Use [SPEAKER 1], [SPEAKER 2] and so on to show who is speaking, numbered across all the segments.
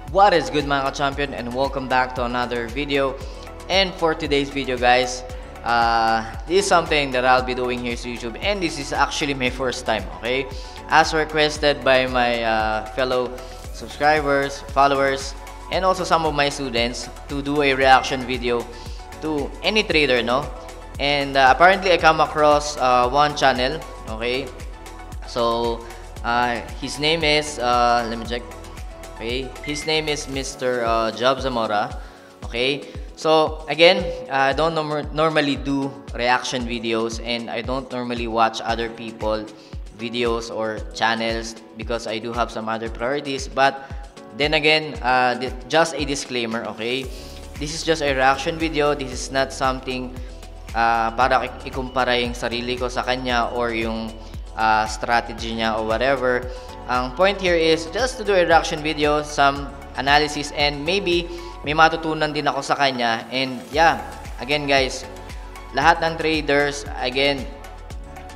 [SPEAKER 1] What is good mga ka-champion, and welcome back to another video. And for today's video guys, this is something that I'll be doing here to YouTube, and this is actually my first time, okay? As requested by my fellow subscribers, followers, and also some of my students to do a reaction video to any trader, no? And apparently I come across one channel, okay? So his name is let me check. Okay, his name is Mr. Job Zamora. Okay, so again, I don't normally do reaction videos, and I don't normally watch other people videos or channels because I do have some other priorities. But then again, just a disclaimer, okay, this is just a reaction video. This is not something para ikumpara yung sarili ko sa kanya or yung strategy niya or whatever. Ang point here is just to do a reaction video, some analysis, and maybe may matutunan din ako sa kanya. And yeah, again guys, lahat ng traders, again,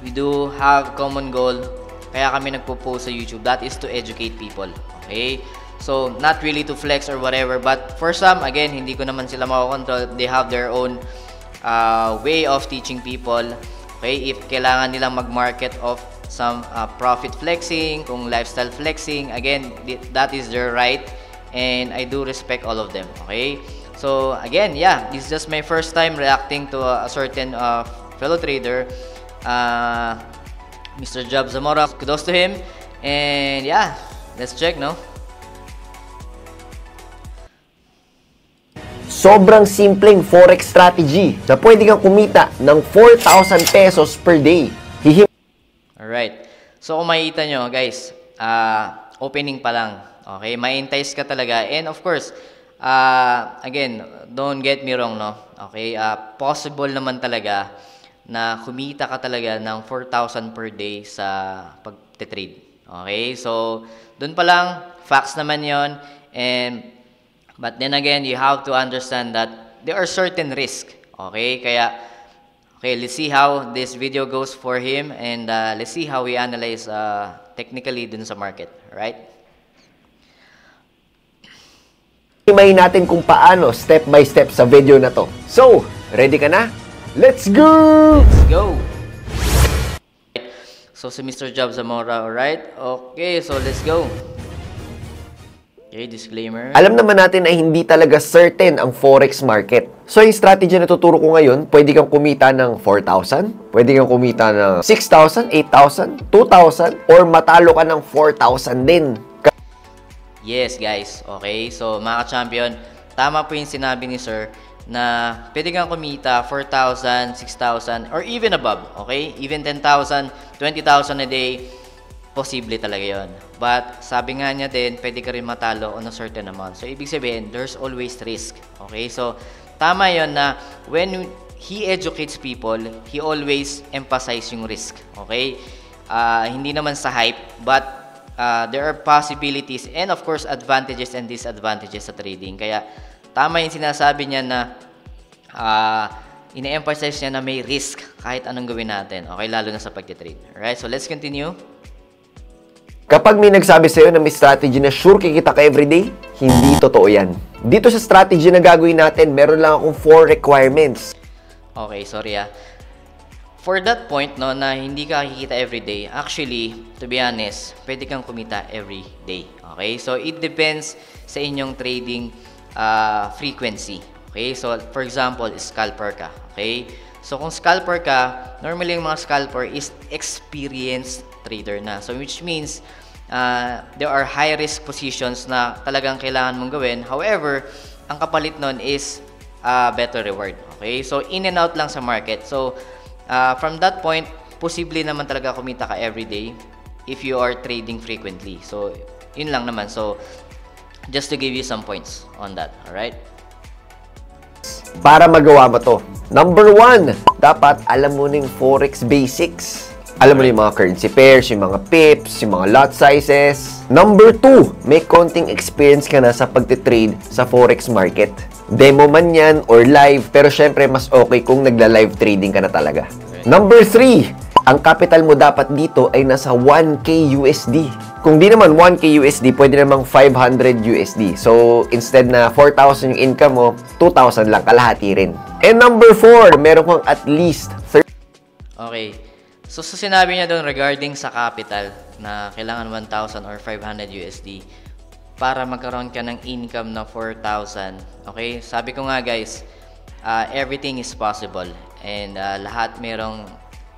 [SPEAKER 1] we do have common goal. Kaya kami nagpo-post sa YouTube. That is to educate people. Okay? So, not really to flex or whatever. But for some, again, hindi ko naman sila makakontrol. They have their own way of teaching people. Okay? If kailangan nilang mag-market of some profit flexing, kung lifestyle flexing, again, that is their right, and I do respect all of them. Okay, so again, yeah, this is just my first time reacting to a certain fellow trader, Mr. Job Zamora. Kudos to him, and yeah, let's check, no?
[SPEAKER 2] Sobrang simpleng forex strategy na pwede kang kumita ng 4,000 pesos per day.
[SPEAKER 1] Alright. So, kung makikita nyo, guys, opening pa lang. Okay? Ma-entice ka talaga. And of course, again, don't get me wrong, no? Okay? Possible naman talaga na kumita ka talaga ng 4,000 per day sa pag-trade. Okay? So, dun pa lang, facts naman yon. But then again, you have to understand that there are certain risks. Okay? Kaya, okay, let's see how this video goes for him, and let's see how we analyze technically dun sa market, right?
[SPEAKER 2] Himayin natin kung paano step by step sa video na to. So, ready ka na? Let's go!
[SPEAKER 1] Let's go! So, si Mr. Job Zamora, alright? Okay, so let's go. Okay, disclaimer.
[SPEAKER 2] Alam naman natin na hindi talaga certain ang forex market. So, yung strategy na tuturo ko ngayon, pwede kang kumita ng 4,000, pwede kang kumita ng 6,000, 8,000, 2,000, or matalo ka ng 4,000 din.
[SPEAKER 1] Yes, guys. Okay, so mga ka-champion, tama po yung sinabi ni Sir na pwede kang kumita 4,000, 6,000, or even above. Okay, even 10,000, 20,000 a day. Posible talaga yon. But sabi nga niya din, pwede ka rin matalo on a certain amount. So, ibig sabihin, there's always risk. Okay? So, tama yon na when he educates people, he always emphasize yung risk. Okay? Hindi naman sa hype, but there are possibilities and of course, advantages and disadvantages sa trading. Kaya, tama yung sinasabi niya na ina-emphasize niya na may risk kahit anong gawin natin. Okay? Lalo na sa pagtitrade. Alright? So, let's continue.
[SPEAKER 2] Kapag may nagsabi sa'yo na may strategy na sure kikita ka everyday, hindi totoo yan. Dito sa strategy na gagawin natin, meron lang akong 4 requirements.
[SPEAKER 1] Okay, sorry For that point, no, na hindi ka kikita everyday, actually, to be honest, pwede kang kumita every day. Okay, so it depends sa inyong trading frequency. Okay, so for example, scalper ka. Okay, so kung scalper ka, normally yung mga scalper is experienced trader na. So which means there are high risk positions na talagang kailangan mong gawin. However, ang kapalit nun is better reward. Okay? So in and out lang sa market. So from that point, posible naman talaga kumita ka everyday if you are trading frequently. So yun lang naman. So just to give you some points on that. Alright?
[SPEAKER 2] Para magawa mo to. Number 1, dapat alam mo ng forex basics. Alam mo na yung mga currency pairs, yung mga pips, yung mga lot sizes. Number 2, may konting experience ka na sa pagtitrade sa forex market. Demo man yan or live, pero syempre mas okay kung nagla-live trading ka na talaga. Number 3, ang capital mo dapat dito ay nasa 1K USD. Kung di naman 1K USD, pwede namang 500 USD. So, instead na 4,000 yung income mo, 2,000 lang, kalahati rin. And number 4, meron kang at least 30.
[SPEAKER 1] Okay. So, sa sinabi niya doon regarding sa capital na kailangan 1,000 or 500 USD para magkaroon ka ng income na 4,000. Okay? Sabi ko nga guys, everything is possible. And lahat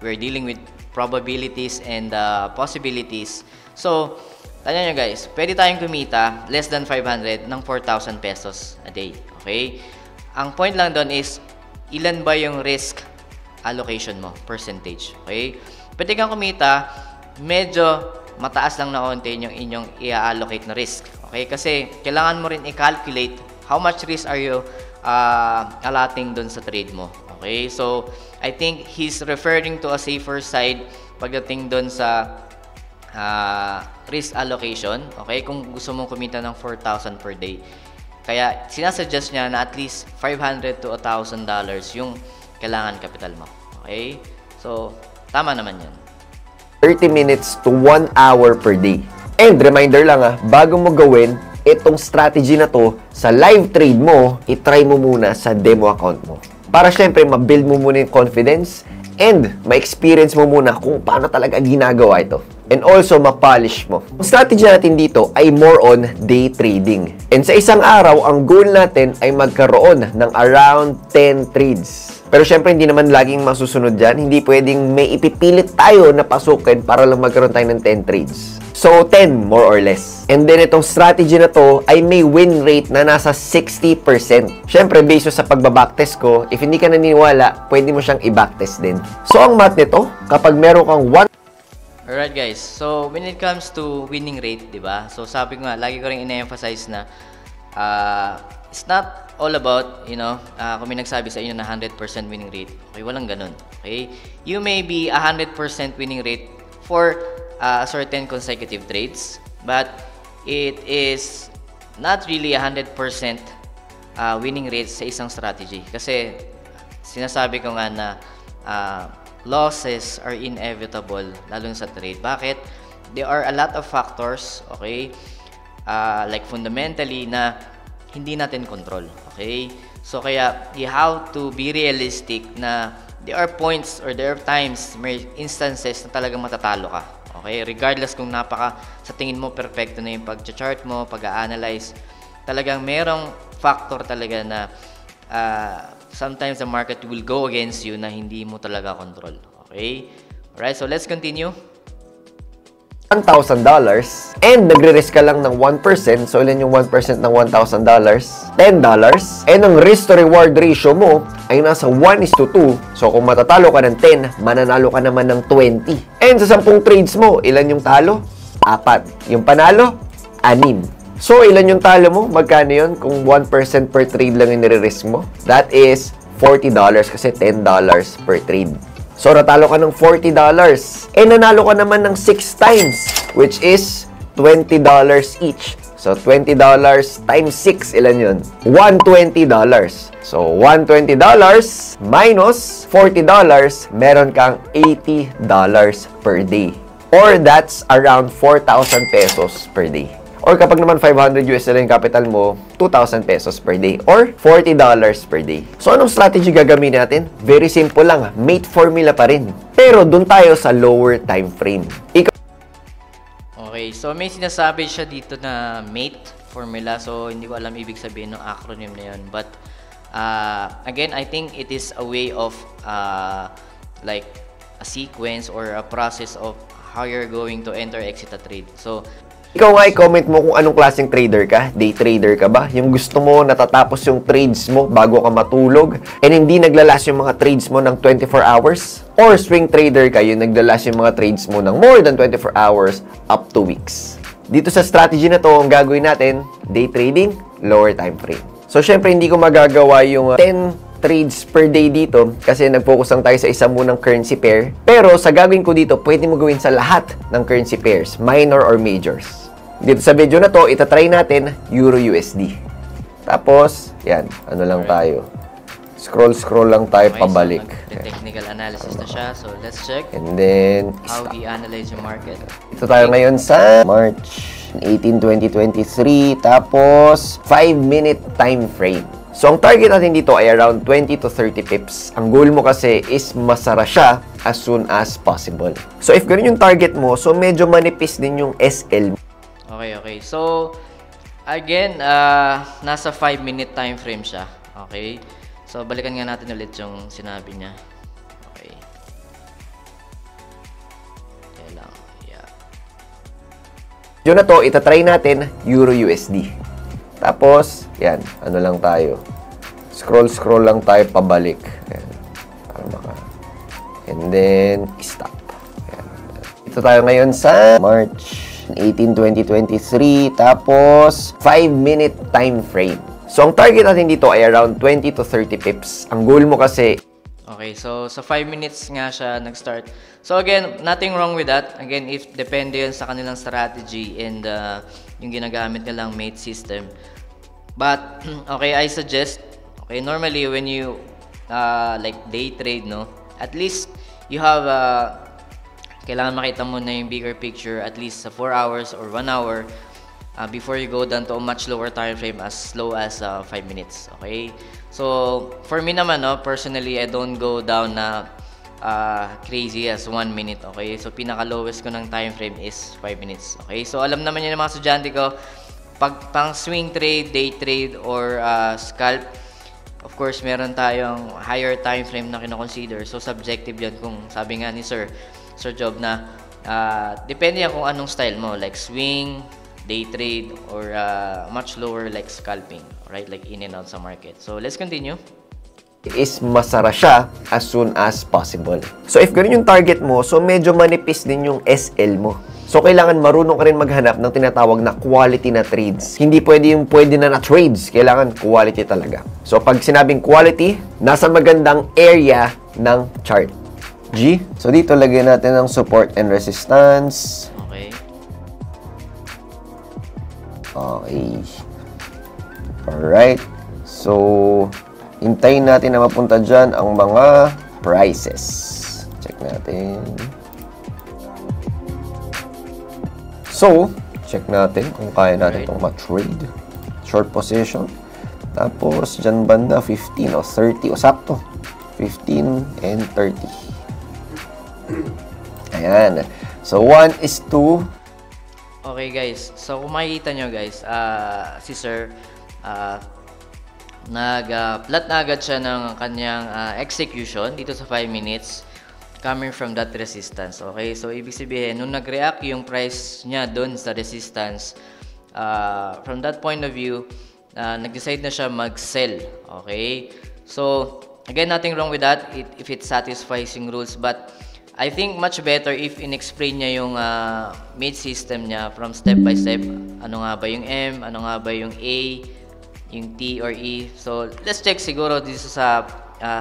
[SPEAKER 1] we're dealing with probabilities and possibilities. So, tanya nyo guys, pwede tayong kumita less than 500 ng 4,000 pesos a day. Okay? Ang point lang doon is, ilan ba yung risk allocation mo, percentage. Okay? Pwede kang kumita, medyo mataas lang na konti yung inyong i-allocate na risk. Okay? Kasi, kailangan mo rin i-calculate how much risk are you allotting doon sa trade mo. Okay? So, I think he's referring to a safer side pagdating doon sa risk allocation, okay? Kung gusto mong kumita ng 4,000 per day. Kaya, sinasuggest niya na at least $500 to $1,000 yung kailangan capital mo. Okay? So, tama naman yan.
[SPEAKER 2] 30 minutes to 1 hour per day. And reminder lang bago mo gawin itong strategy na to sa live trade mo, itry mo muna sa demo account mo. Para syempre, ma-build mo muna yung confidence and ma-experience mo muna kung paano talaga ginagawa ito. And also, ma-polish mo. Ang strategy natin dito ay more on day trading. And sa isang araw, ang goal natin ay magkaroon ng around 10 trades. Pero syempre, hindi naman laging masusunod dyan. Hindi pwedeng may ipipilit tayo na pasukin para lang magkaroon tayo ng 10 trades. So, 10 more or less. And then, itong strategy na to ay may win rate na nasa 60%. Syempre, based sa pagbabacktest ko, if hindi ka naniniwala, pwede mo siyang i-backtest din. So, ang math nito, kapag meron kang 1...
[SPEAKER 1] Alright guys, so when it comes to winning rate, di ba? So sabi ko nga, lagi ko rin ina-emphasize na it's not all about, kung may nagsabi sa inyo na 100% winning rate. Okay, walang ganun. Okay? You may be 100% winning rate for certain consecutive trades, but it is not really 100% winning rate sa isang strategy. Kasi sinasabi ko nga na losses are inevitable, lalo sa trade. Bakit? There are a lot of factors, okay? Like fundamentally na hindi natin control, okay? So kaya you have to be realistic na there are points or there are times, may instances na talagang matatalo ka, okay? Regardless kung sa tingin mo perfecto na yung pag-chart mo, pag-analyze, talagang merong factor talaga na sometimes the market will go against you na hindi mo talaga control. Okay? Alright, so let's continue.
[SPEAKER 2] $1,000 and nagre-risk ka lang ng 1%. So, ilan yung 1% ng $1,000? $10. And ang risk to reward ratio mo ay nasa 1:2. So, kung matatalo ka ng 10, mananalo ka naman ng 20. And sa 10 trades mo, ilan yung talo? 4. Yung panalo? 6. So, ilan yung talo mo? Magkano yun? Kung 1% per trade lang yung nire-risk mo? That is $40 kasi $10 per trade. So, natalo ka ng $40. And nanalo ka naman ng 6 times, which is $20 each. So, $20 times 6, ilan yun? $120. So, $120 minus $40, meron kang $80 per day. Or that's around 4,000 pesos per day. Or kapag naman 500 US na yung capital mo, 2,000 pesos per day or $40 per day. So, anong strategy gagamitin natin? Very simple lang. Mate formula pa rin. Pero dun tayo sa lower time frame.
[SPEAKER 1] Okay, so may sinasabi siya dito na mate formula. So, hindi ko alam ibig sabihin ng acronym na yun. But, again, I think it is a way of like a sequence or a process of how you're going to enter exit a trade. So,
[SPEAKER 2] ikaw nga i-comment mo kung anong klaseng trader ka. Day trader ka ba? Yung gusto mo natatapos yung trades mo bago ka matulog and hindi naglalas yung mga trades mo ng 24 hours? Or swing trader ka, yung naglalas yung mga trades mo ng more than 24 hours up to weeks? Dito sa strategy na to, ang gagawin natin, day trading, lower time frame. So, syempre, hindi ko magagawa yung 10 trades per day dito kasi nag-focus lang tayo sa isa munang currency pair. Pero sa gagawin ko dito, pwede mo gawin sa lahat ng currency pairs, minor or majors. Dito sa video na to, itatry natin Euro USD. Tapos, yan, ano lang tayo. Scroll lang tayo
[SPEAKER 1] Okay,
[SPEAKER 2] pabalik.
[SPEAKER 1] so technical analysis na siya. So let's check
[SPEAKER 2] And then,
[SPEAKER 1] how he analyze yung market.
[SPEAKER 2] ito tayo ngayon sa March 18, 2023. Tapos, 5-minute time frame. So, ang target natin dito ay around 20 to 30 pips. Ang goal mo kasi is masara siya as soon as possible. So, if ganun yung target mo, so medyo manipis din yung SL.
[SPEAKER 1] Okay. So, again, nasa 5-minute time frame siya. Okay. So, balikan nga natin ulit yung sinabi niya. Okay. Kaya lang. Yeah.
[SPEAKER 2] Yun na to, itatry natin Euro USD. Tapos, yan, ano lang tayo. Scroll lang tayo pabalik. Ayan. Para maka. And then, stop. Ayan. Ito tayo ngayon sa March 18, 2023. Tapos, 5-minute time frame. So, ang target natin dito ay around 20 to 30 pips. Ang goal mo kasi...
[SPEAKER 1] Okay, so sa 5 minutes nga siya nag-start. So again, nothing wrong with that. Again, if depende yun sa kanilang strategy and yung ginagamit nilang mate system. But, okay, I suggest, okay, normally when you like day trade, no, at least you have, kailangan makita mo na yung bigger picture at least sa 4 hours or 1 hour before you go down to a much lower time frame as low as 5 minutes, okay? So, for me naman, no, personally, I don't go down na crazy as 1 minute, okay? So, pinaka-lowest ko ng time frame is 5 minutes, okay? So, alam naman yun ng mga estudyante ko, pag pang swing trade, day trade, or scalp, of course, meron tayong higher time frame na kino-consider. So, subjective yan kung sabi nga ni Sir Job na depende yan kung anong style mo, like swing, day trade, or much lower like scalping, right? Like in and out sa market. So, let's continue.
[SPEAKER 2] Is masara siya as soon as possible. So, if ganun yung target mo, so medyo manipis din yung SL mo. So, kailangan marunong ka rin maghanap ng tinatawag na quality na trades. Hindi pwede yung pwede na trades. Kailangan quality talaga. So, pag sinabing quality, nasa magandang area ng chart. G. So, dito lagyan natin ng support and resistance.
[SPEAKER 1] Okay.
[SPEAKER 2] Okay. Alright. So, hintayin natin na mapunta dyan ang mga prices. Check natin. So, check natin kung kaya natin itong ma-trade. Short position. Tapos, dyan banda, 15 o 30 o sakto. 15 and 30. Ayan. So, 1:2.
[SPEAKER 1] Okay guys, so kung makikita nyo guys, si Sir, nag-plot na agad siya ng kanyang execution dito sa 5 minutes coming from that resistance. Okay, so ibig sabihin, nung nag-react yung price niya doon sa resistance, from that point of view, nag-decide na siya mag-sell. Okay, so again, nothing wrong with that if it satisfies yung rules, but I think much better if in-explain niya yung mate system niya from step by step. Ano nga ba yung M, ano nga ba yung A, yung T or E. So, let's check siguro dito sa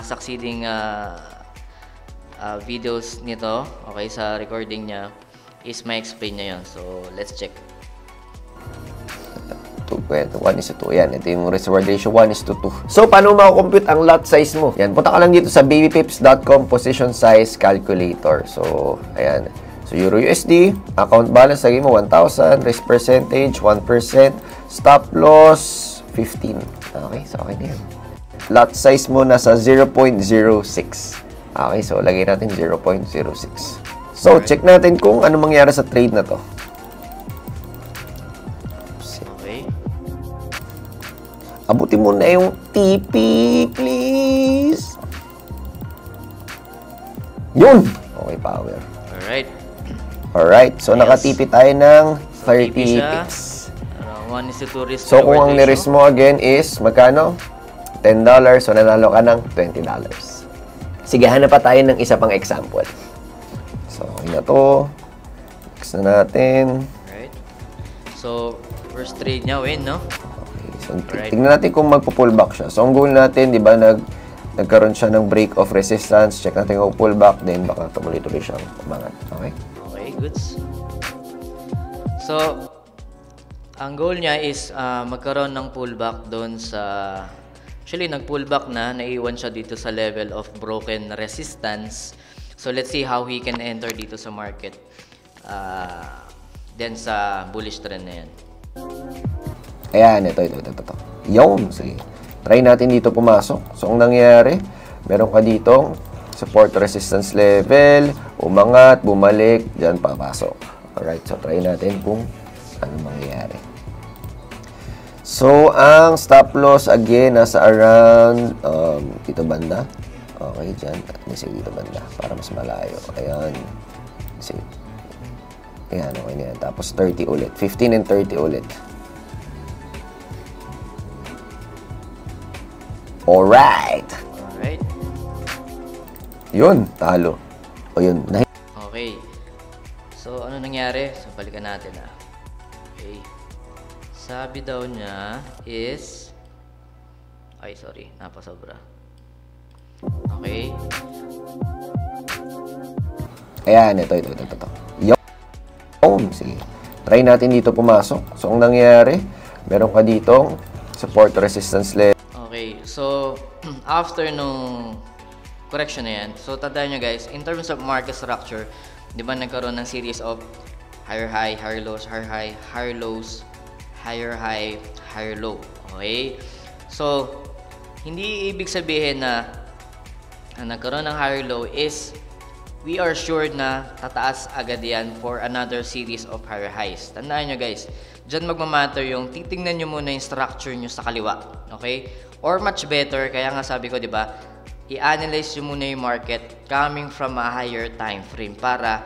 [SPEAKER 1] succeeding videos nito. Okay, sa recording niya is may explain niya yun. So, let's check.
[SPEAKER 2] 1:2. Yan, ito yung reservoir ratio, 1:2. So, paano makakompute ang lot size mo? Yan, punta ka lang dito sa babypips.com position size calculator. So, ayan. So, Euro USD, account balance, lagay mo 1,000, risk percentage, 1%, stop loss, 15. Okay, so okay na yan. Lot size mo nasa 0.06. Okay, so lagay natin 0.06. So, check natin kung ano mangyari sa trade na to. Abutin mo na yung TP, please. Yun! Okay, power. Alright. So, yes. Naka-TP tayo ng 30 pips.
[SPEAKER 1] 1:2 risk.
[SPEAKER 2] So, kung ang ni-risk mo again is, magkano? $10. So, nanalo ka ng $20. Sige, hanap pa tayo ng isa pang example. So, okay na to. Next na natin.
[SPEAKER 1] Alright. So, first trade niya win, no?
[SPEAKER 2] So, tingnan natin kung magpo-pullback siya. So, ang goal natin, di ba, nagkaroon siya ng break of resistance. Check natin kung pullback, then baka tumuloy-tuloy siyang umangat. Okay?
[SPEAKER 1] Okay, goods. So, ang goal niya is magkaroon ng pullback doon sa Actually, nag-pullback na, naiwan siya dito sa level of broken resistance. So, let's see how he can enter dito sa market. Then sa bullish trend na yan.
[SPEAKER 2] Ayan, ito. Yung, sige. Try natin dito pumasok. So, ang nangyari, meron ka ditong support resistance level, umangat, bumalik, dyan papasok. Alright, so try natin kung ano mangyayari. So, ang stop loss again, nasa around, dito banda. Okay, dyan. Sige, dito banda. Para mas malayo. Ayan. Sige. Ayan, okay na yan. Tapos 30 ulit. 15 and 30 ulit. Alright. Yun, talo. O yun,
[SPEAKER 1] okay. So, ano nangyari? So, balikan natin Okay. Sabi daw niya is... Ay, sorry. Napasobra. Okay.
[SPEAKER 2] Ayan, ito. Yung, sige. Try natin dito pumasok. So, ang nangyari, meron ka ditong support resistance level.
[SPEAKER 1] Okay. So, after nung correction na yan, so tandaan nyo guys, in terms of market structure, di ba nagkaroon ng series of higher high, higher lows, higher high, higher lows, higher high, higher low. Okay? So, hindi ibig sabihin na nagkaroon ng higher low is we are sure na tataas agad yan for another series of higher highs. Tandaan nyo guys, dyan magmamatter yung titingnan nyo muna yung structure nyo sa kaliwa. Okay? Or much better, kaya nga sabi ko, di ba, i-analyze nyo muna yung market coming from a higher time frame para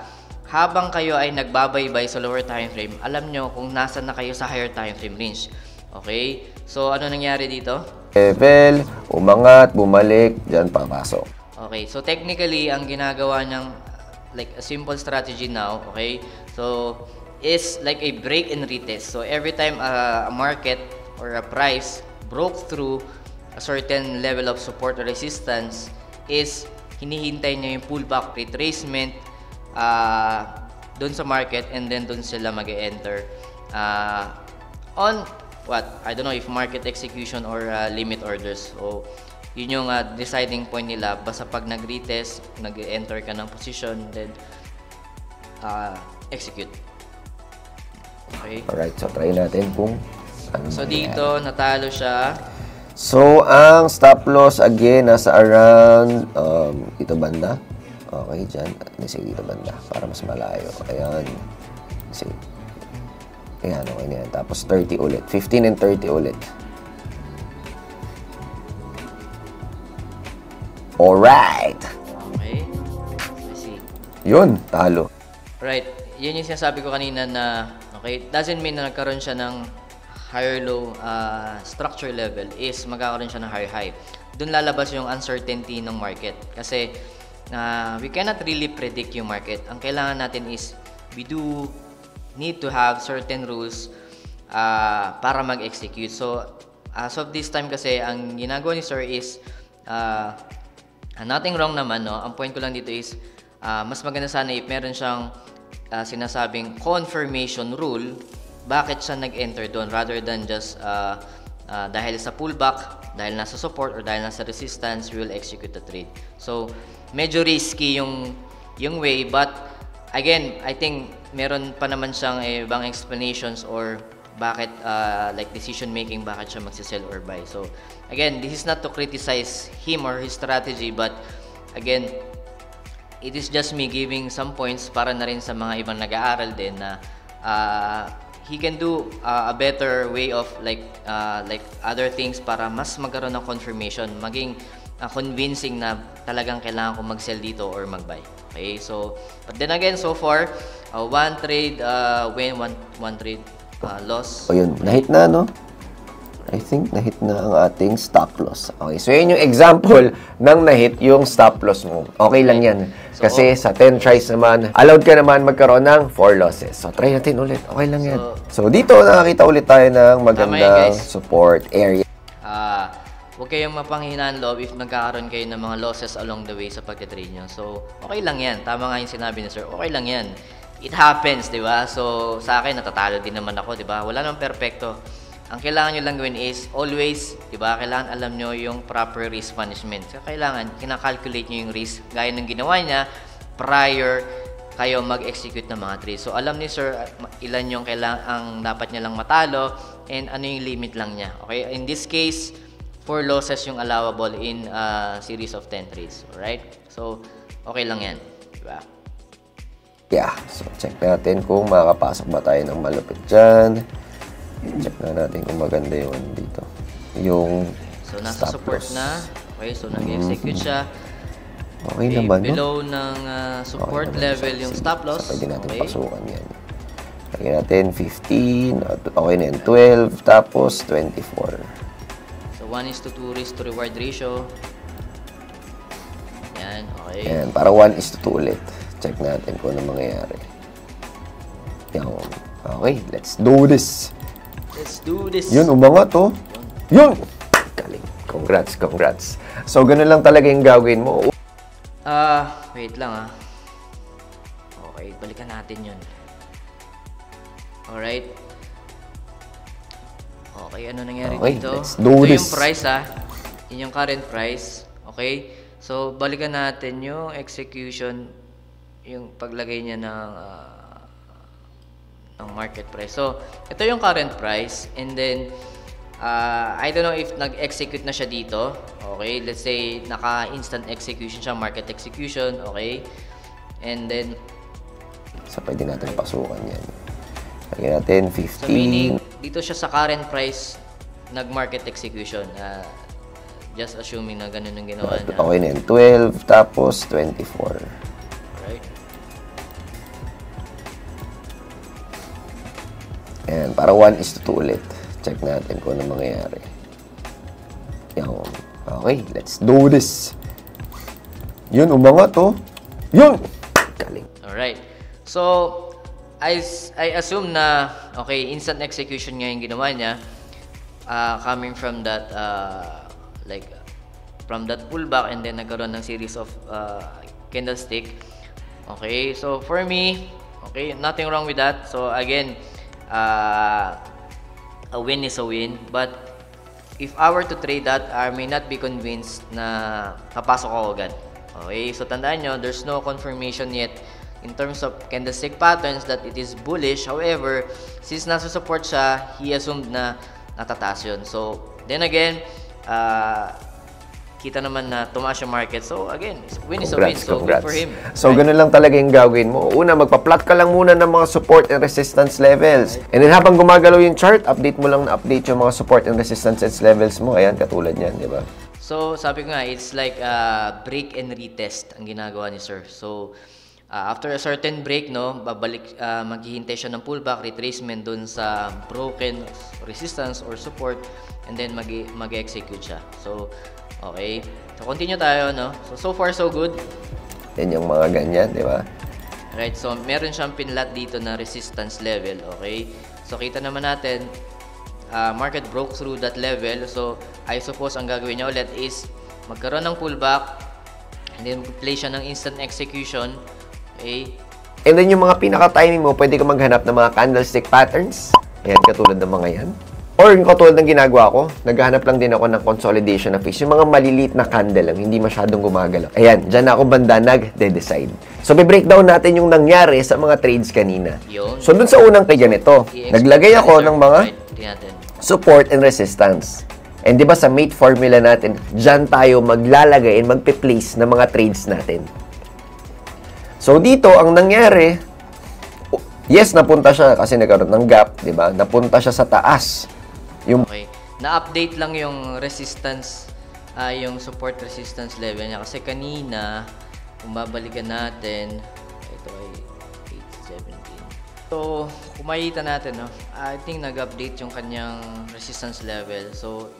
[SPEAKER 1] habang kayo ay nagbabaybay sa lower time frame, alam nyo kung nasa na kayo sa higher time frame range. Okay? So, ano nangyari dito?
[SPEAKER 2] Level, umangat, bumalik, dyan papasok.
[SPEAKER 1] Okay. So, technically, ang ginagawa niyang like a simple strategy now, okay? So, is like a break and retest. So, every time a market or a price broke through a certain level of support or resistance is hinihintay niya yung pullback retracement doon sa market and then doon sila mag-enter on what? I don't know if market execution or limit orders. So, yun yung deciding point nila. Basta pag nag-retest, nag-enter ka ng position, then execute. Okay?
[SPEAKER 2] Alright, so try natin kung ano
[SPEAKER 1] So,
[SPEAKER 2] mangyayari.
[SPEAKER 1] dito, natalo siya.
[SPEAKER 2] So, ang stop loss again, nasa around, ito banda. Okay, dyan. Sige, dito banda. Para mas malayo. Ayan. Sige. Ayan, okay na yan. Tapos 30 ulit. 15 and 30 ulit. Alright.
[SPEAKER 1] Okay. Let's see.
[SPEAKER 2] Yun, talo.
[SPEAKER 1] Right. Yun yung sinasabi ko kanina na, okay, doesn't mean na nagkaroon siya ng higher low structure level is magkakaroon siya ng higher high. Doon lalabas yung uncertainty ng market. Kasi we cannot really predict yung market. Ang kailangan natin is we do need to have certain rules para mag-execute. So, as of this time kasi, ang ginagawa ni Sir is nothing wrong naman, no? Ang point ko lang dito is mas maganda sana if meron siyang sinasabing confirmation rule. Bakit siya nag-enter doon rather than just dahil sa pullback, dahil nasa support or dahil nasa resistance, we will execute the trade. So, medyo risky yung way, but again, I think meron pa naman siyang ibang explanations or bakit like decision making, bakit siya magsisell or buy. So, again, this is not to criticize him or his strategy, but again, it is just me giving some points para na rin sa mga ibang nag-aaral din na he can do a better way of like other things para mas magkaroon ng confirmation, maging convincing na talagang kailangan ko mag-sell dito or mag-buy. Okay, so but then again, so far one trade win, one trade loss.
[SPEAKER 2] O yun, nahit na, no? I think nahit na ang ating stop loss. Okay, so yun yung example ng nahit yung stop loss mo. Okay lang yan. Kasi sa 10 tries naman, allowed ka naman magkaroon ng 4 losses. So try natin ulit. Okay lang yan. So dito, nakakita ulit tayo ng magandang support area.
[SPEAKER 1] Huwag kayong mapanghinaan loob if nagkakaroon kayo ng mga losses along the way sa pagtitrade nyo. So, okay lang yan. Tama nga yung sinabi ni Sir. Okay lang yan. It happens, di ba? So, sa akin, natatalo din naman ako, di ba? Wala namang perfecto. ang kailangan nyo lang gawin is always, diba, kailangan alam nyo yung proper risk management. So, kailangan, kinakalculate nyo yung risk gaya ng ginawa niya prior kayo mag-execute ng mga trades. So, alam ni sir ilan yung ang dapat niya lang matalo and ano yung limit lang niya. Okay? In this case, 4 losses yung allowable in series of 10 trades. Alright? So, okay lang yan. Diba?
[SPEAKER 2] Yeah. So, check natin kung makakapasok ba tayo ng malupit dyan. Check na natin kung maganda yung dito. Yung
[SPEAKER 1] so, nasa support
[SPEAKER 2] loss
[SPEAKER 1] na. Okay, so nag-execute siya.
[SPEAKER 2] Okay naman,
[SPEAKER 1] below ng support level yung stop loss.
[SPEAKER 2] So, pwede natin pasukan yan. Lagyan natin 15. Okay na yan. 12. Tapos 24.
[SPEAKER 1] So, 1:2 risk to reward ratio. Yan, okay.
[SPEAKER 2] Yan, para 1:2 ulit. Check natin kung ano mangyayari. Yan. Okay, let's do this.
[SPEAKER 1] Let's do this.
[SPEAKER 2] Yun, umangat oh. Yun! Galing. Congrats, congrats. So, ganun lang talaga yung gagawin mo.
[SPEAKER 1] Wait lang Okay, balikan natin yun. Alright. Okay, ano nangyari dito?
[SPEAKER 2] Let's do
[SPEAKER 1] ito
[SPEAKER 2] this.
[SPEAKER 1] Yung price Yun yung current price. Okay? So, balikan natin yung execution, yung paglagay niya ng market price. So, ito yung current price and then I don't know if nag-execute na siya dito. Okay, let's say naka-instant execution siya, market execution, okay? And then
[SPEAKER 2] so pwede natin pasukan yan. Lagyan natin 15.
[SPEAKER 1] So meaning dito siya sa current price nag-market execution. Just assuming na ganun yung ginawa niya.
[SPEAKER 2] Okay na yan. 12 tapos 24.
[SPEAKER 1] Right.
[SPEAKER 2] And para 1:2 ulit. Check natin kung ano mangyayari. Yan. Okay, let's do this. Yun, umangat oh. Yun! Galing.
[SPEAKER 1] Alright. So, I assume na, okay, instant execution nga yung ginawa niya. Coming from that, from that pullback and then nagkaroon ng series of candlestick. Okay, so for me, okay, nothing wrong with that. So again, a win is a win, but if I were to trade that, I may not be convinced na papasok ako agad. Okay, so tandaan nyo, there's no confirmation yet in terms of candlestick patterns that it is bullish. However, since nasa support siya, he assumed na natataas yun. So, then again, kita naman na tumaas yung market. So, again, win is a win. So, good for him.
[SPEAKER 2] So, ganun lang talaga yung gagawin mo. Una, magpa-plot ka lang muna ng mga support and resistance levels. And then, habang gumagalaw yung chart, update mo lang na update yung mga support and resistance levels mo. Ayan, katulad niyan, di ba?
[SPEAKER 1] So, sabi ko nga, it's like break and retest ang ginagawa ni sir. So, after a certain break, no, babalik, maghihintay siya ng pullback, retracement dun sa broken resistance or support, and then mag-execute siya. So, okay. So, continue tayo, no? So far, so good.
[SPEAKER 2] Yan yung mga ganyan, di ba?
[SPEAKER 1] Right, so meron siyang pinlat dito na resistance level, okay? So, kita naman natin, market broke through that level. So, I suppose ang gagawin niya ulit is magkaroon ng pullback and then play siya ng instant execution. Okay.
[SPEAKER 2] And then yung mga pinaka-timing mo, pwede ka maghanap ng mga candlestick patterns. Ayan, katulad ng mga yan. Or yung katulad ng ginagawa ko, naghahanap lang din ako ng consolidation of fish. Yung mga maliliit na candle lang, hindi masyadong gumagalaw. Ayan, dyan ako banda nag-decide. So, breakdown natin yung nangyari sa mga trades kanina.
[SPEAKER 1] Yun.
[SPEAKER 2] So, dun sa unang kaya nito, naglagay ako ng mga support and resistance. And di ba sa mate formula natin, dyan tayo maglalagay and magpe-place ng mga trades natin. So, dito, ang nangyari, yes, napunta siya kasi nagkaroon ng gap, di ba? Napunta siya sa taas.
[SPEAKER 1] Okay. Na-update lang yung resistance, yung support resistance level niya. Kasi kanina, kung babalikan natin, ito ay 817. So, kung makikita natin, no, I think nag-update yung kanyang resistance level. So,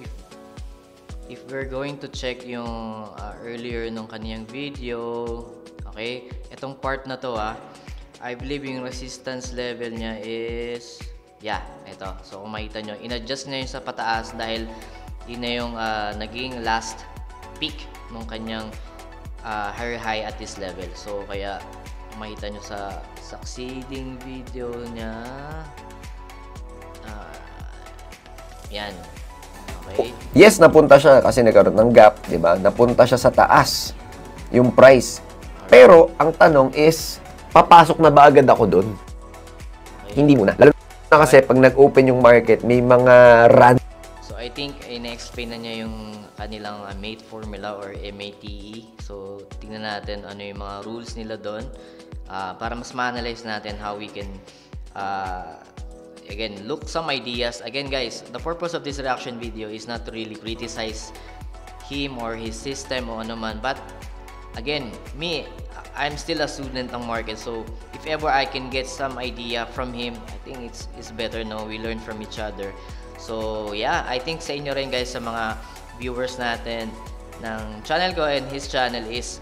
[SPEAKER 1] if we're going to check yung earlier nung kanyang video, okay, itong part na to, I believe yung resistance level niya is, yeah, ito. So, kung makita nyo, in-adjust na yun sa pataas dahil yun na yung naging last peak nung kanyang higher high at this level. So, kaya makita nyo sa succeeding video niya, Yan. Okay.
[SPEAKER 2] Yes, napunta siya kasi nagkaroon ng gap, di ba? Napunta siya sa taas, yung price. Pero, ang tanong is, papasok na ba agad ako doon?
[SPEAKER 1] Okay.
[SPEAKER 2] Hindi muna. Lalo na kasi pag nag-open yung market, may mga run.
[SPEAKER 1] So, I think, ina-explain na niya yung kanilang MATE formula or MATE. So, tingnan natin ano yung mga rules nila doon para mas ma-analyze natin how we can again, look some ideas. Again, guys, the purpose of this reaction video is not to really criticize him or his system o ano man. But, again, I'm still a student ng market. So, if ever I can get some idea from him, I think it's better, no? We learn from each other. So, yeah, I think sa inyo rin, guys, sa mga viewers natin ng channel ko and his channel is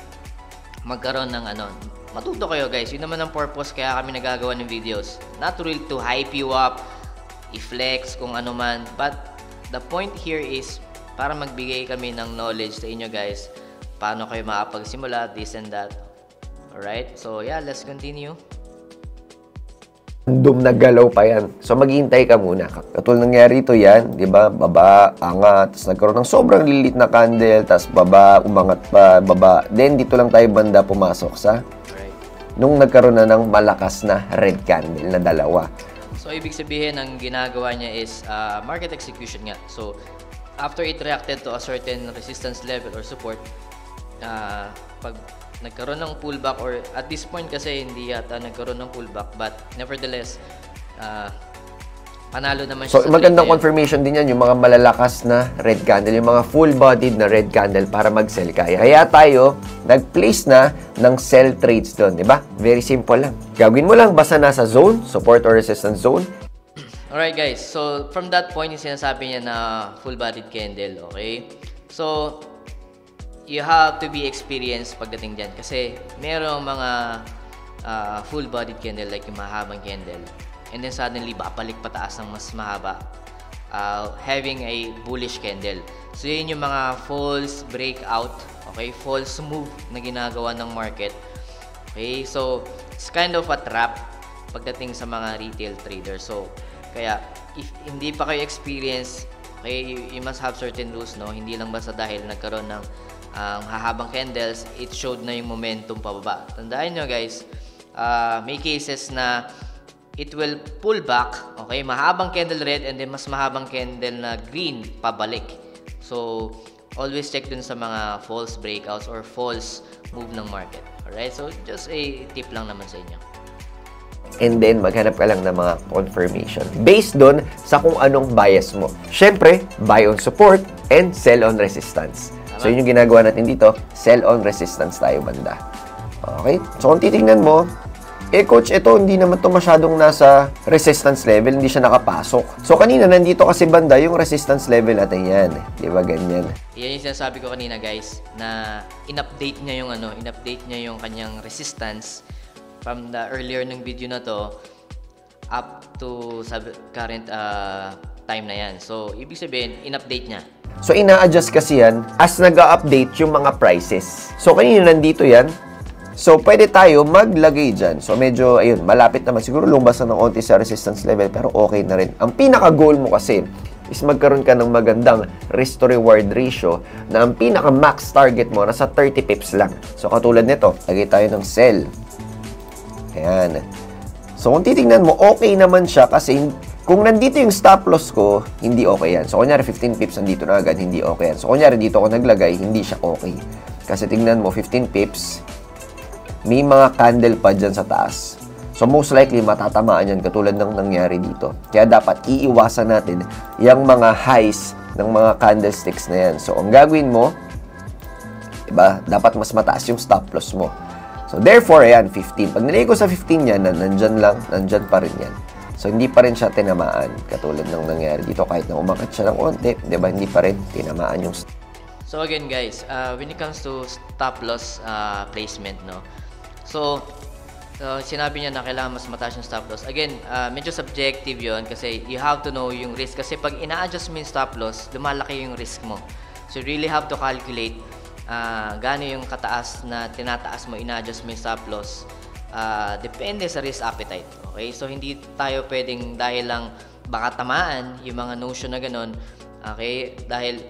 [SPEAKER 1] magkaroon ng matuto kayo, guys. Yun naman ang purpose kaya kami nagagawa ng videos. Not really to hype you up, i-flex kung ano man. But the point here is para magbigay kami ng knowledge sa inyo, guys. Paano kayo makapagsimula, this and that. Alright? So, yeah, let's continue.
[SPEAKER 2] Random na galaw pa yan. So, maghihintay ka muna. Katulad nangyari ito yan, di ba? Baba, angat, tapos nagkaroon ng sobrang lilit na candle, tapos baba, umangat pa, baba. Then, dito lang tayo banda pumasok sa nung nagkaroon na ng malakas na red candle na dalawa.
[SPEAKER 1] So, ibig sabihin, ang ginagawa niya is market execution nga. So, after it reacted to a certain resistance level or support, pag nagkaroon ng pullback or at this point kasi hindi yata nagkaroon ng pullback but nevertheless panalo naman siya.
[SPEAKER 2] So magandang confirmation din yan yung mga malalakas na red candle, yung mga full-bodied na red candle para mag-sell kaya. Kaya tayo nag-place na ng sell trades doon, di ba? Very simple lang. Gagawin mo lang basta nasa zone, support or resistance zone.
[SPEAKER 1] Alright guys, so from that point yung sinasabi niya na full-bodied candle, okay? So you have to be experienced pagdating dyan kasi merong mga full-bodied candle like yung mahabang candle and then suddenly babalik pataas ng mas mahaba having a bullish candle. So yun yung mga false breakout, okay, false move na ginagawa ng market. Okay, so it's kind of a trap pagdating sa mga retail traders. So kaya if hindi pa kayo experience, okay, you must have certain rules, no? Hindi lang basta dahil nagkaroon ng hahabang candles, it showed na yung momentum pababa. Tandaan nyo guys, may cases na it will pull back, okay, mahabang candle red and then mas mahabang candle na green pabalik. So, always check dun sa mga false breakouts or false move ng market. Alright, so just a tip lang naman sa inyo.
[SPEAKER 2] And then, maghanap ka lang ng mga confirmation based doon sa kung anong bias mo. Siyempre, buy on support and sell on resistance. So, yun yung ginagawa natin dito. Sell on resistance tayo banda. Okay? So, kung titignan mo, coach, ito hindi naman to masyadong nasa resistance level. Hindi siya nakapasok. So, kanina, nandito kasi banda yung resistance level natin yan. Di ba ganyan?
[SPEAKER 1] Yan yung sinasabi ko kanina, guys, na in-update niya yung in-update niya yung kanyang resistance from the earlier ng video na to up to sa current time na yan. So, ibig sabihin, in-update niya.
[SPEAKER 2] So, ina-adjust kasi yan as nag-update yung mga prices. So, kanina nandito yan. So, pwede tayo maglagay dyan. So, medyo, ayun, malapit naman. Siguro lumabas na ng onti sa resistance level, pero okay na rin. Ang pinaka-goal mo kasi is magkaroon ka ng magandang risk-to-reward ratio na ang pinaka-max target mo nasa 30 pips lang. So, katulad nito, lagay tayo ng sell. Ayan. So, kung titignan mo, okay naman siya kasi kung nandito yung stop loss ko, hindi okay yan. So, kunyari 15 pips nandito na agad, hindi okay yan. So, kunyari dito ako naglagay, hindi siya okay. Kasi tignan mo, 15 pips, may mga candle pa dyan sa taas. So, most likely, matatamaan yan katulad ng nangyari dito. Kaya dapat iiwasan natin yung mga highs ng mga candlesticks na yan. So, ang gagawin mo, diba, dapat mas mataas yung stop loss mo. So, therefore, ayan, 15. Pag nilagay ko sa 15 yan, nandyan lang, nandyan pa rin yan. So, hindi pa rin siya tinamaan. Katulad ng nangyari dito, kahit na umakat siya ng onti, diba, hindi pa rin tinamaan yung...
[SPEAKER 1] So, again, guys, when it comes to stop loss placement, no? So, sinabi niya na kailangan mas mataas yung stop loss. Again, medyo subjective yon kasi you have to know yung risk. Kasi pag ina-adjust mo yung stop loss, lumalaki yung risk mo. So, you really have to calculate gaano yung kataas na tinataas mo, ina-adjust mo yung stop loss. Depende sa risk appetite. Okay? So, hindi tayo pwedeng dahil lang baka tamaan yung mga notion na ganun. Okay? Dahil,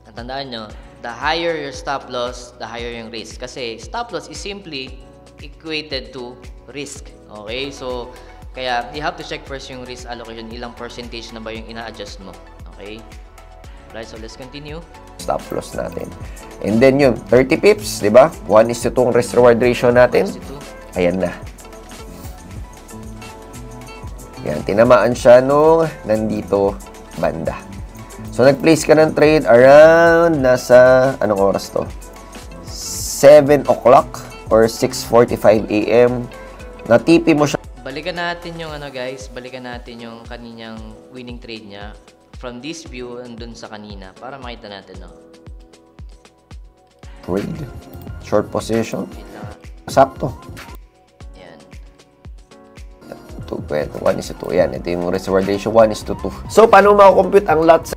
[SPEAKER 1] natandaan nyo, the higher your stop loss, the higher yung risk. Kasi stop loss is simply equated to risk. Okay? So, kaya you have to check first yung risk allocation. Ilang percentage na ba yung ina-adjust mo. Okay? Right, so let's continue.
[SPEAKER 2] Stop loss natin. And then yun, 30 pips, di ba? 1:2 ang risk reward ratio natin.
[SPEAKER 1] 1:2.
[SPEAKER 2] Ayan na. Yan, tinamaan siya nung nandito banda. So, nag-place ka ng trade around nasa, anong oras to? 7 o'clock or 6:45 a.m. Na-TP mo siya.
[SPEAKER 1] Balikan natin yung guys, balikan natin yung kaninyang winning trade niya from this view and dun sa kanina para makita natin, no?
[SPEAKER 2] Trade. Short position.
[SPEAKER 1] Wait lang.
[SPEAKER 2] Sakto.
[SPEAKER 1] Yan.
[SPEAKER 2] 1:2. Yan, ito yung risk reward ratio, 1:2. So, paano makakompute ang lot?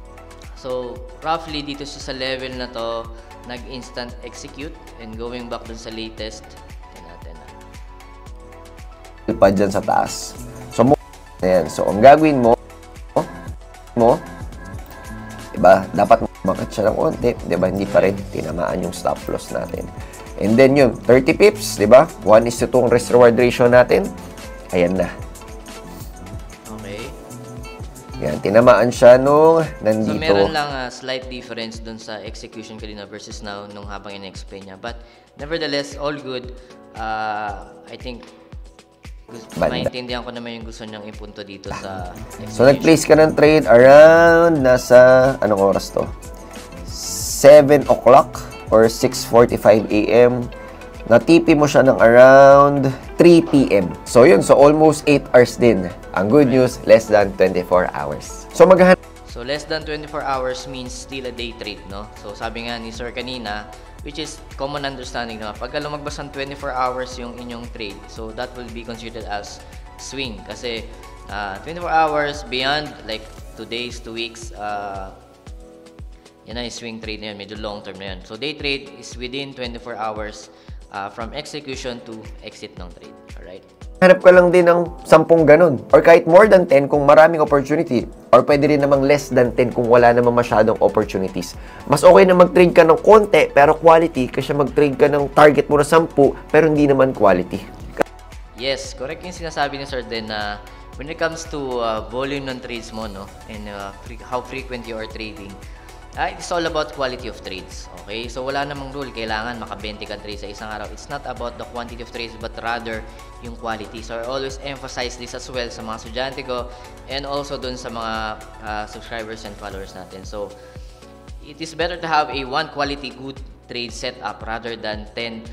[SPEAKER 1] So, roughly dito siya sa level na to, nag-instant execute and going back dun sa latest. Yan natin,
[SPEAKER 2] Pa dyan sa taas. So, ayan. So, ang gagawin mo, diba? Dapat umangat siya ng konti, diba? Hindi pa rin tinamaan yung stop loss natin. And then yun, 30 pips, diba? 1:2 ang risk reward ratio natin. Ayan na.
[SPEAKER 1] Okay.
[SPEAKER 2] Yan, tinamaan siya nung nandito.
[SPEAKER 1] So, meron lang slight difference dun sa execution kanina versus now nung habang in-explain niya. But, nevertheless, all good. I think, maintindihan ko naman yung gusto niyang ipunto dito sa execution.
[SPEAKER 2] So, nag-place ka ng trade around nasa, anong oras to? 7 o'clock or 6:45 a.m. Na-TP mo siya ng around 3 p.m. So, yun. So, almost 8 hours din. Ang good news, less than 24 hours. So,
[SPEAKER 1] So, less than 24 hours means still a day trade, no? So, sabi nga ni Sir kanina, which is common understanding naman. Pagka lumagpas ng 24 hours yung inyong trade, so that will be considered as swing. Kasi 24 hours beyond, like 2 days, 2 weeks, yan na yung swing trade na yun. Medyo long term na yun. So, day trade is within 24 hours from execution to exit ng trade. Alright?
[SPEAKER 2] hanap ka lang din ng 10 ganun. Or kahit more than 10 kung maraming opportunity. Or pwede rin namang less than 10 kung wala namang masyadong opportunities. Mas okay na mag-trade ka ng konti pero quality kasi mag-trade ka ng target mo na 10 pero hindi naman quality.
[SPEAKER 1] Yes, correct yung sinasabi ni Sir din na when it comes to volume ng trades mo, no, and how frequent you are trading, it's all about quality of trades. Okay? So, wala namang rule. Kailangan maka-20 ka trades sa isang araw. It's not about the quantity of trades but rather yung quality. So, I always emphasize this as well sa mga estudyante ko and also dun sa mga subscribers and followers natin. So, it is better to have a one quality good trade setup rather than 10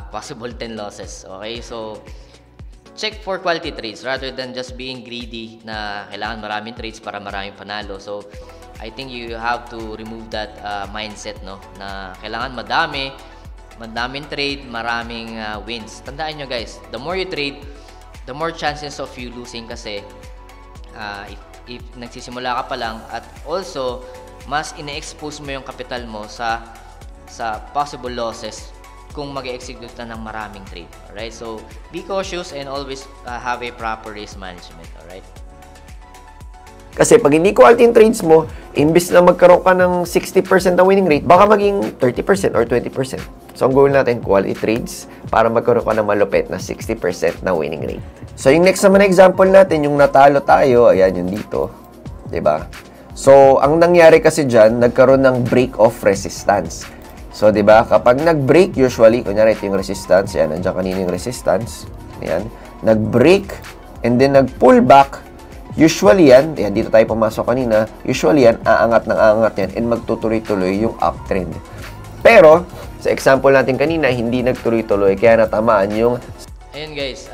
[SPEAKER 1] possible 10 losses. Okay? So, check for quality trades rather than just being greedy na kailangan maraming trades para maraming panalo. So, I think you have to remove that mindset, no, na kailangan madaming trade, maraming wins. Tandaan nyo guys, the more you trade, the more chances of you losing kasi if nagsisimula ka pa lang at also mas ina-expose mo yung capital mo sa possible losses kung mag-execute na ng maraming trade. Alright? So, be cautious and always have a proper risk management. Alright?
[SPEAKER 2] Kasi pag hindi quality yung trades mo, imbis na magkaroon ka ng 60% na winning rate, baka maging 30% or 20%. So, ang goal natin, quality trades para magkaroon ka ng malupit na 60% na winning rate. So, yung next naman na example natin, yung natalo tayo, ayan yung dito. 'Di ba? So, ang nangyari kasi dyan, nagkaroon ng break of resistance. So, 'di ba? Kapag nag-break, usually, kunyari ito yung resistance, ayan, nandiyan kanina yung resistance. Ayan. Nag-break, and then nag-pull back. Usually yan, dito tayo pumasok kanina, usually yan, aangat ng aangat yan and magtutuloy-tuloy yung uptrend. Pero, sa example natin kanina, hindi nagtuloy-tuloy, kaya natamaan yung...
[SPEAKER 1] Ayun guys,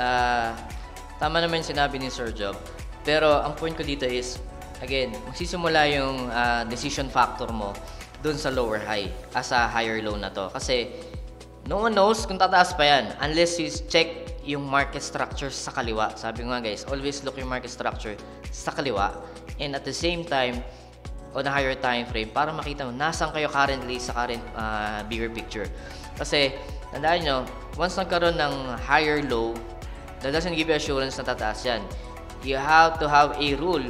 [SPEAKER 1] tama naman yung sinabi ni Sir Job. Pero, ang point ko dito is, again, magsisimula yung decision factor mo dun sa lower high, as a higher low na to. Kasi, no one knows kung tataas pa yan, unless you check yung market structure sa kaliwa. Sabi ko nga guys, always look yung market structure sa kaliwa and at the same time on a higher time frame para makita mo nasaan kayo currently sa current bigger picture. Kasi tandaan nyo, once nagkaroon ng higher low, that doesn't give you assurance na tataas yan. you have to have a rule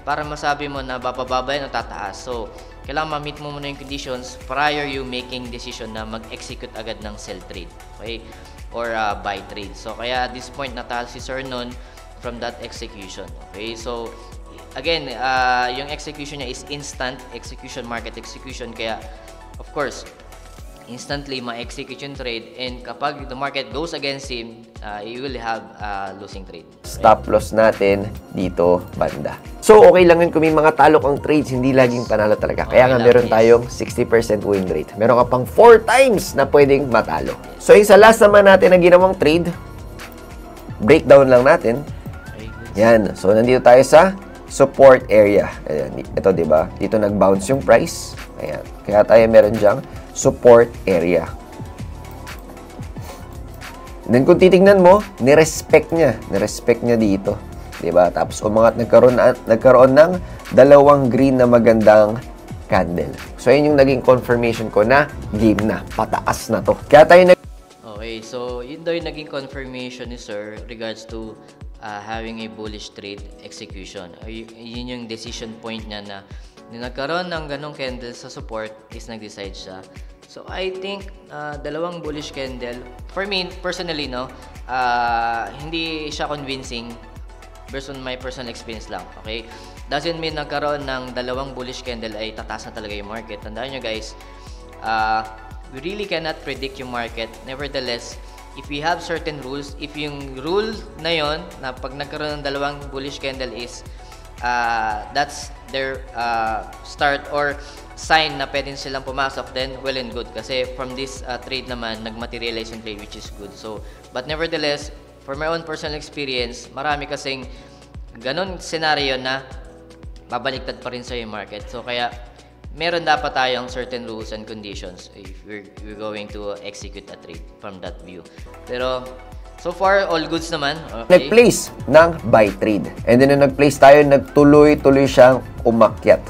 [SPEAKER 1] para masabi mo na bababa yan o tataas. So, kailangan ma-meet mo muna yung conditions prior you making decision na mag-execute agad ng sell trade, okay? Or buy trade. So, kaya at this point, natalo si Sir nun from that execution, okay? So, again, yung execution niya is instant execution, market execution. Kaya, of course, instantly ma-execute yung trade, and kapag the market goes against him, you will have losing trade.
[SPEAKER 2] Stop loss natin dito banda. So, okay lang yun kung may mga talo kang trades, hindi laging panalo talaga. Kaya nga meron tayong 60% win rate. Meron ka pang 4 times na pwedeng matalo. So, yung sa last naman natin na ginawang trade, breakdown lang natin. Yan. So, nandito tayo sa support area. Ayan. Ito, diba? Dito nag-bounce yung price. Ayan. Kaya tayo meron dyang support area. Then kung titingnan mo, ni-respect niya dito, 'di ba? Tapos umangat, nagkaroon ng dalawang green na magandang candle. So yun yung naging confirmation ko na game na, pataas na to. Kaya tayo
[SPEAKER 1] Okay, so yun daw yung naging confirmation ni Sir regards to having a bullish trade execution. Yun yung decision point niya na nagkaroon ng ganong candle sa support is nag-decide siya. So, I think, dalawang bullish candle, for me, personally, no, hindi siya convincing based on my personal experience lang, okay? Doesn't mean nagkaroon ng dalawang bullish candle ay tataas na talaga yung market. Tandaan nyo, guys, we really cannot predict yung market. Nevertheless, if we have certain rules, if yung rule na yon na pag nagkaroon ng dalawang bullish candle is that's their start or sign na pwede silang pumasok, then well and good. Kasi from this trade naman, nag-materialize yung trade, which is good. So, but nevertheless, for my own personal experience, marami kasing ganun scenario na babaliktad pa rin sa yung market. So, kaya meron dapat tayong certain rules and conditions if we're going to execute a trade from that view. Pero, so far, all goods naman. Okay.
[SPEAKER 2] Nag-place ng buy trade. And then, nung nag-place tayo, nagtuloy-tuloy siyang umakyat.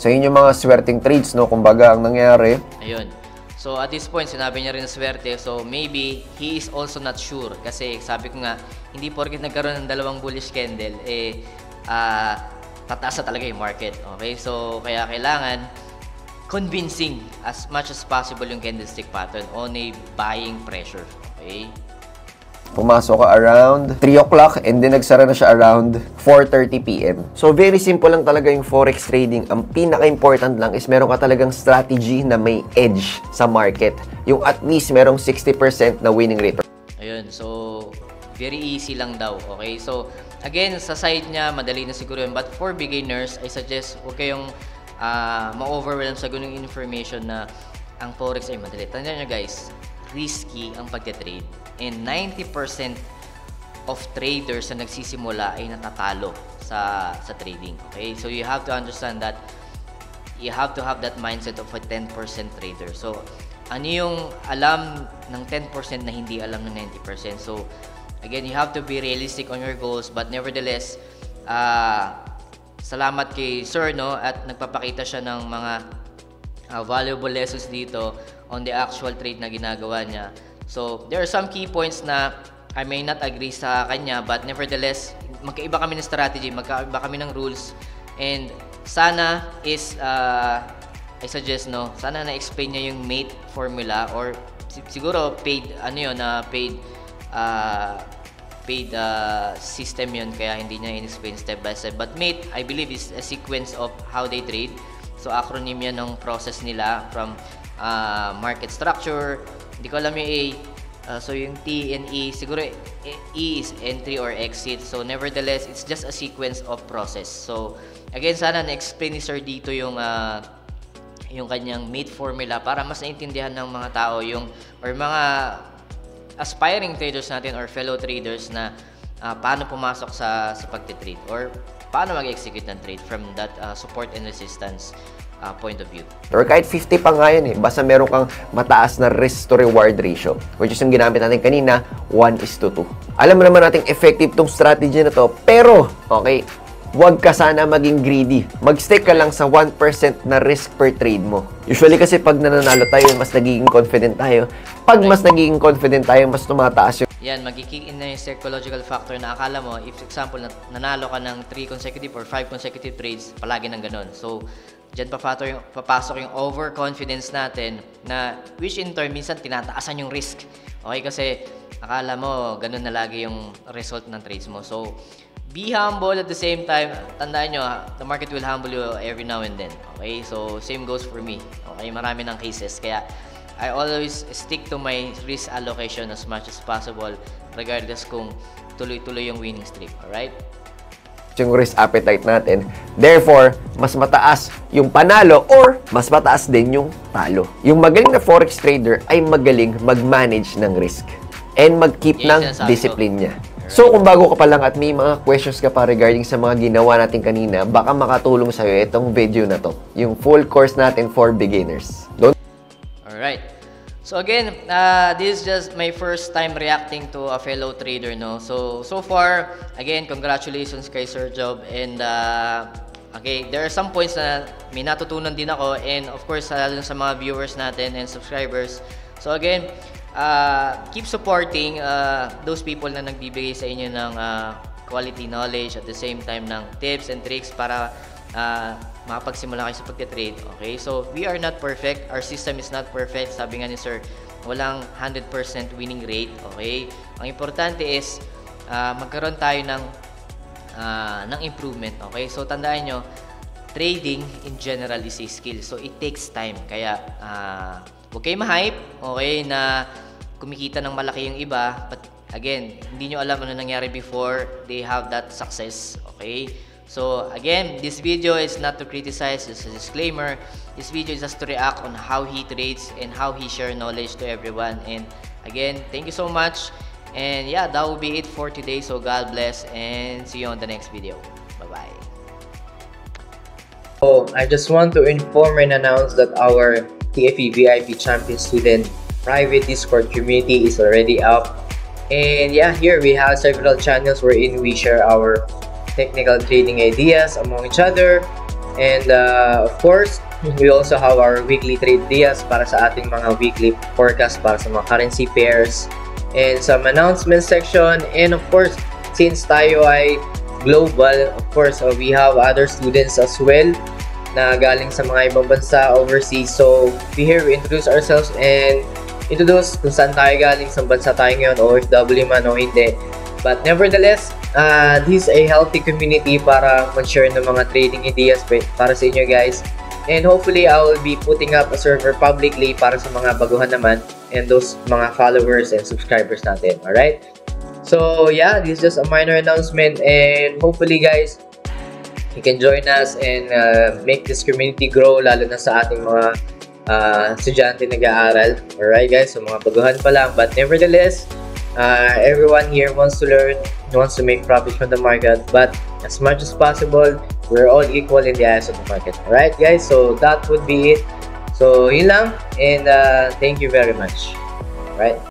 [SPEAKER 2] So, yun yung mga swerting trades, no? Kumbaga, ang nangyari.
[SPEAKER 1] Ayun. So, at this point, sinabi niya rin na swerte. So, maybe, he is also not sure. Kasi, sabi ko nga, hindi porket nagkaroon ng dalawang bullish candle, tataas na talaga yung market. Okay? So, kaya kailangan convincing as much as possible yung candlestick pattern on a buying pressure. Okay?
[SPEAKER 2] Pumasok ka around 3 o'clock and then nagsara na siya around 4:30 p.m. So, very simple lang talaga yung forex trading. Ang pinaka-important lang is meron ka talagang strategy na may edge sa market. Yung at least merong 60% na winning rate.
[SPEAKER 1] Ayun. So, very easy lang daw. Okay? So, again, sa side niya, madali na siguro yun. But for beginners, I suggest huwag kayong ma-overwhelm sa ganung information na ang forex ay madali. Tandaan nyo, guys, risky ang pagte-trade. And 90% of traders na nagsisimula ay natatalo sa trading. Okay? So, you have to understand that you have to have that mindset of a 10% trader. So, ano yung alam ng 10% na hindi alam ng 90%? So, again, you have to be realistic on your goals, but nevertheless, salamat kay Sir, no? At nagpapakita siya ng mga valuable lessons dito on the actual trade na ginagawa niya. So, there are some key points na I may not agree sa kanya, but nevertheless, magkaiba kami ng strategy, magkaiba kami ng rules, and sana is, I suggest, no, sana na-explain niya yung mate formula, or siguro paid, paid system yun, kaya hindi niya in-explain step by step. But mate, I believe, is a sequence of how they trade. So, acronym yan ng process nila from market structure. Hindi ko alam yung A. So, yung T and E, siguro E is entry or exit. So, nevertheless, it's just a sequence of process. So, again, sana na-explain ni Sir dito yung kanyang mate formula para mas naintindihan ng mga tao or mga aspiring traders natin or fellow traders na paano pumasok sa pagtitrade or paano mag-execute ng trade from that support and resistance point of view.
[SPEAKER 2] Or kahit 50 pa nga yun basta meron kang mataas na risk to reward ratio, which is yung ginamit natin kanina, 1:2. Alam mo naman natin effective tong strategy na to, pero, okay, huwag ka sana maging greedy. Mag-stick ka lang sa 1% na risk per trade mo. Usually kasi pag nananalo tayo, mas nagiging confident tayo. Pag mas nagiging confident tayo, mas tumataas yung
[SPEAKER 1] yan, magki-kick in na yung psychological factor na akala mo, if example, nanalo ka ng 3 consecutive or 5 consecutive trades, palagi ng ganun. So, dyan papasok yung overconfidence natin na which in turn, minsan tinataasan yung risk. Okay, kasi akala mo, ganun na lagi yung result ng trades mo. So, be humble at the same time. Tandaan nyo, the market will humble you every now and then. Okay, so same goes for me. Okay, marami ng cases. Kaya, I always stick to my risk allocation as much as possible regardless kung tuloy-tuloy yung winning streak. Alright?
[SPEAKER 2] Yung risk appetite natin. Therefore, mas mataas yung panalo or mas mataas din yung talo. Yung magaling na forex trader ay magaling mag-manage ng risk and mag-keep ng discipline niya. So, kung bago ka pa lang at may mga questions ka pa regarding sa mga ginawa natin kanina, baka makatulong sa'yo itong video na to. Yung full course natin for beginners.
[SPEAKER 1] Alright. So again, this is just my first time reacting to a fellow trader, no? So far, again, congratulations kay Sir Job. And, okay, there are some points na may natutunan din ako. And of course, lalo sa mga viewers natin and subscribers. So again, keep supporting those people na nagbibigay sa inyo ng quality knowledge at the same time ng tips and tricks para makapagsimula kayo sa pagka-trade. Okay, so we are not perfect, our system is not perfect. Sabi nga ni Sir, walang 100% winning rate. Okay, ang importante is magkaroon tayo ng improvement. Okay, so tandaan nyo, trading in general is a skill, so it takes time. Kaya huwag kayo ma-hype, okay, na kumikita ng malaki yung iba, but again, hindi nyo alam ano nangyari before they have that success. Okay, so again, this video is not to criticize, it's a disclaimer. This video is just to react on how he trades and how he share knowledge to everyone. And again, thank you so much. And yeah, that will be it for today. So God bless and see you on the next video. Bye-bye.
[SPEAKER 3] So I just want to inform and announce that our TFE VIP Champion Student private Discord community is already up. And yeah, here we have several channels wherein we share our technical trading ideas among each other, and of course we also have our weekly trade ideas para sa ating mga weekly forecast para sa mga currency pairs and some announcement section. And of course, since tayo ay global, of course we have other students as well na galing sa mga ibang bansa overseas. So here we introduce ourselves and introduce kung saan tayo galing, sa bansa tayo ngayon, OFW man o hindi. But nevertheless, this is a healthy community para mag-share ng mga trading ideas para sa inyo guys. And hopefully, I will be putting up a server publicly para sa mga baguhan naman and those mga followers and subscribers natin. Alright? So yeah, this is just a minor announcement, and hopefully guys, you can join us and make this community grow, lalo na sa ating mga estudyante nag-aaral. Alright guys, so mga baguhan pa lang. But nevertheless, everyone here wants to learn, wants to make profit from the market, but as much as possible, we're all equal in the eyes of the market. Alright guys, so that would be it. So yun lang, and thank you very much. Alright.